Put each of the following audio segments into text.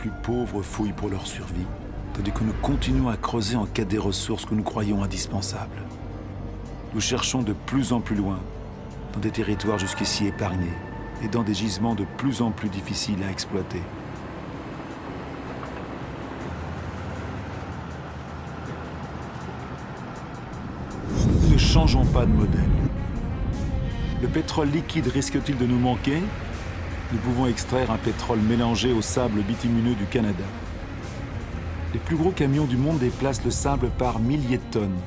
plus pauvres fouillent pour leur survie, tandis que nous continuons à creuser en quête des ressources que nous croyons indispensables. Nous cherchons de plus en plus loin, dans des territoires jusqu'ici épargnés et dans des gisements de plus en plus difficiles à exploiter. Ne changeons pas de modèle. Le pétrole liquide risque-t-il de nous manquer? Nous pouvons extraire un pétrole mélangé au sable bitumineux du Canada. Les plus gros camions du monde déplacent le sable par milliers de tonnes.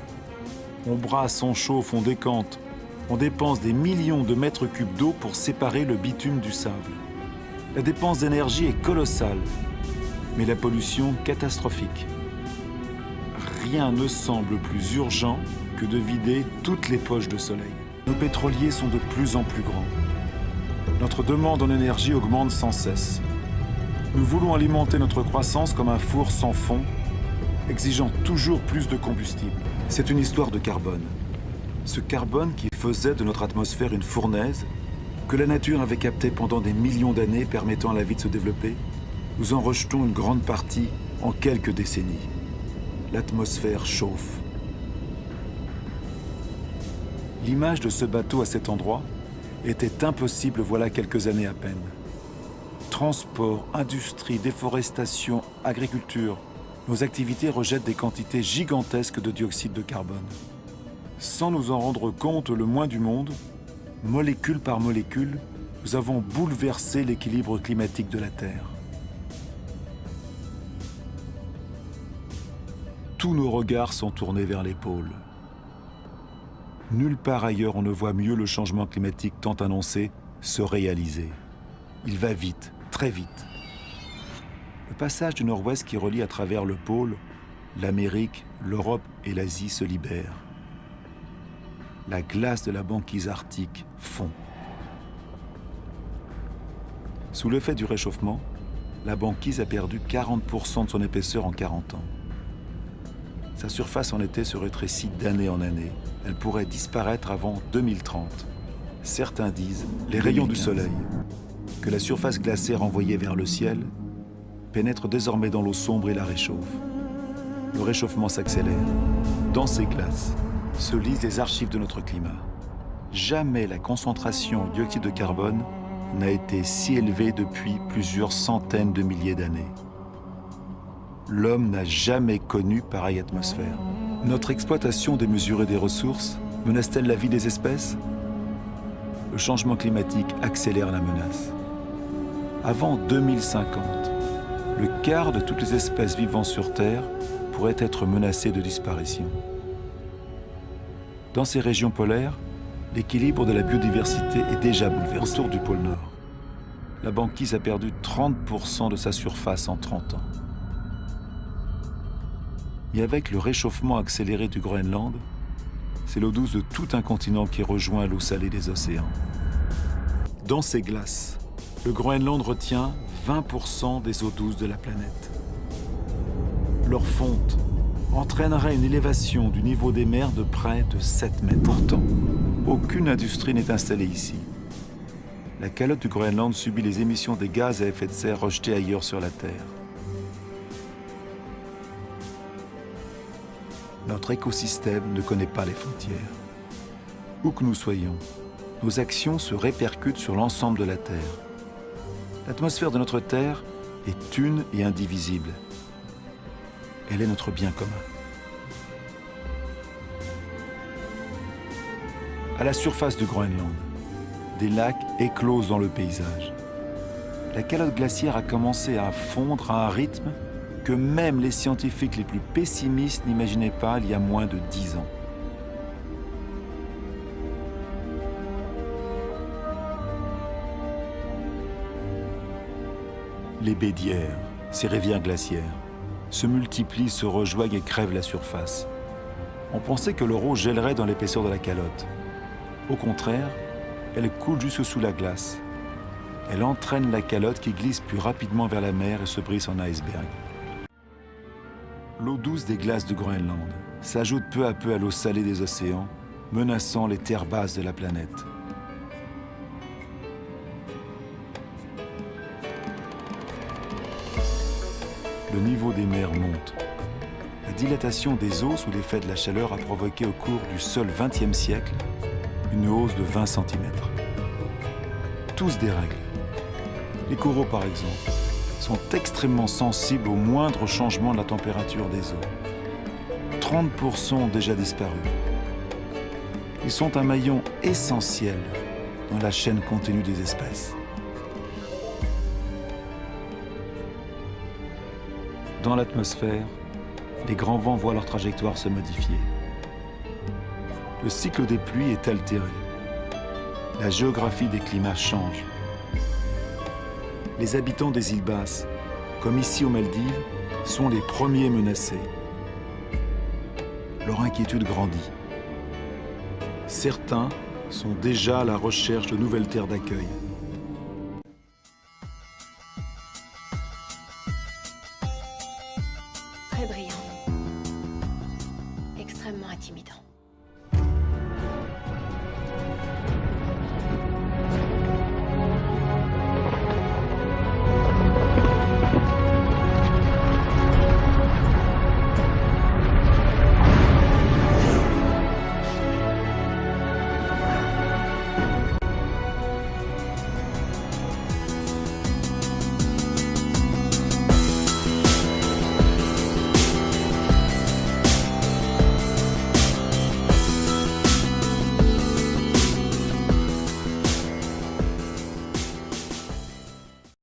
On brasse, on chauffe, on décante. On dépense des millions de mètres cubes d'eau pour séparer le bitume du sable. La dépense d'énergie est colossale, mais la pollution catastrophique. Rien ne semble plus urgent que de vider toutes les poches de soleil. Nos pétroliers sont de plus en plus grands. Notre demande en énergie augmente sans cesse. Nous voulons alimenter notre croissance comme un four sans fond, exigeant toujours plus de combustible. C'est une histoire de carbone. Ce carbone qui faisait de notre atmosphère une fournaise, que la nature avait capté pendant des millions d'années, permettant à la vie de se développer, nous en rejetons une grande partie en quelques décennies. L'atmosphère chauffe. L'image de ce bateau à cet endroit était impossible voilà quelques années à peine. Transport, industrie, déforestation, agriculture, nos activités rejettent des quantités gigantesques de dioxyde de carbone. Sans nous en rendre compte le moins du monde, molécule par molécule, nous avons bouleversé l'équilibre climatique de la Terre. Tous nos regards sont tournés vers les pôles. Nulle part ailleurs on ne voit mieux le changement climatique tant annoncé se réaliser. Il va vite, très vite. Le passage du nord-ouest qui relie à travers le pôle, l'Amérique, l'Europe et l'Asie se libère. La glace de la banquise arctique fond. Sous l'effet du réchauffement, la banquise a perdu 40% de son épaisseur en 40 ans. Sa surface en été se rétrécit d'année en année. Elle pourrait disparaître avant 2030. Certains disent les rayons du soleil, que la surface glacée renvoyée vers le ciel pénètre désormais dans l'eau sombre et la réchauffe. Le réchauffement s'accélère. Dans ces glaces se lisent les archives de notre climat. Jamais la concentration en dioxyde de carbone n'a été si élevée depuis plusieurs centaines de milliers d'années. L'homme n'a jamais connu pareille atmosphère. Notre exploitation démesurée des ressources menace-t-elle la vie des espèces? Le changement climatique accélère la menace. Avant 2050, le quart de toutes les espèces vivant sur Terre pourraient être menacées de disparition. Dans ces régions polaires, l'équilibre de la biodiversité est déjà bouleversé. Autour du pôle Nord, la banquise a perdu 30% de sa surface en 30 ans. Et avec le réchauffement accéléré du Groenland, c'est l'eau douce de tout un continent qui rejoint l'eau salée des océans. Dans ces glaces, le Groenland retient 20% des eaux douces de la planète. Leur fonte entraînerait une élévation du niveau des mers de près de 7 mètres. Pourtant, aucune industrie n'est installée ici. La calotte du Groenland subit les émissions des gaz à effet de serre rejetés ailleurs sur la Terre. Notre écosystème ne connaît pas les frontières. Où que nous soyons, nos actions se répercutent sur l'ensemble de la Terre. L'atmosphère de notre Terre est une et indivisible. Elle est notre bien commun. À la surface du Groenland, des lacs éclosent dans le paysage. La calotte glaciaire a commencé à fondre à un rythme que même les scientifiques les plus pessimistes n'imaginaient pas il y a moins de 10 ans. Les baies d'Yerres, ces rivières glaciaires, se multiplient, se rejoignent et crèvent la surface. On pensait que l'eau gèlerait dans l'épaisseur de la calotte. Au contraire, elle coule jusque sous la glace. Elle entraîne la calotte qui glisse plus rapidement vers la mer et se brise en iceberg. L'eau douce des glaces du Groenland s'ajoute peu à peu à l'eau salée des océans, menaçant les terres basses de la planète. le niveau des mers monte. La dilatation des eaux sous l'effet de la chaleur a provoqué au cours du seul XXe siècle une hausse de 20 cm. Tout se dérègle. Les coraux, par exemple, sont extrêmement sensibles au moindre changement de la température des eaux. 30% ont déjà disparu. Ils sont un maillon essentiel dans la chaîne continue des espèces. Dans l'atmosphère, les grands vents voient leur trajectoire se modifier. Le cycle des pluies est altéré. La géographie des climats change. Les habitants des îles basses, comme ici aux Maldives, sont les premiers menacés. Leur inquiétude grandit. Certains sont déjà à la recherche de nouvelles terres d'accueil. Très brillant. Extrêmement intimidant.